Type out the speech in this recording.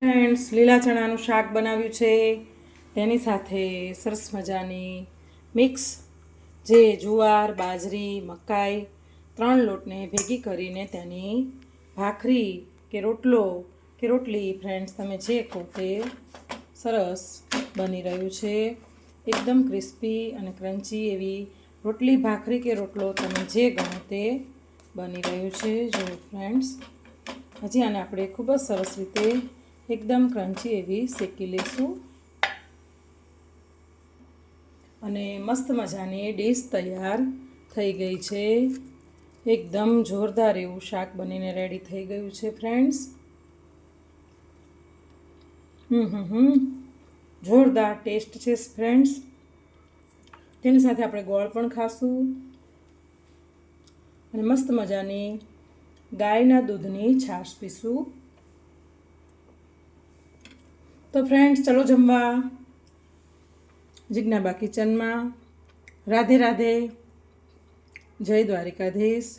Friends, લીલા ચણાનું શાક બનાવ્યું છે. તેની સાથે સરસ મજાની મિક્સ જે જુવાર, બાજરી, મકાઈ 3 લોટને ભેગી કરીને તેની ભાખરી કે રોટલો કે રોટલી ફ્રેન્ડ્સ તમે જે કહો તે સરસ બની રહ્યું છે. એકદમ ક્રિસ્પી અને ક્રન્ચી એવી રોટલી, ભાખરી કે રોટલો તમે જે ગણો તે બની રહ્યું છે. જો ફ્રેન્ડ્સ, હજી આને આપણે ખૂબ જ સરસ રીતે એકદમ ક્રન્ચી એવી શેકી લઈશું અને મસ્ત મજાની ડીશ તૈયાર થઈ ગઈ છે. એકદમ જોરદાર એવું શાક બનીને રેડી થઈ ગયું છે ફ્રેન્ડ્સ. જોરદાર ટેસ્ટ છે ફ્રેન્ડ્સ. તેની સાથે આપણે ગોળ પણ ખાશું અને મસ્ત મજાની ગાયના દૂધની છાશ પીશું. તો ફ્રેન્ડ્સ, ચલો જમવા. જિજ્ઞાબા કિચનમાં. રાધે રાધે. જય દ્વારિકાધીશ.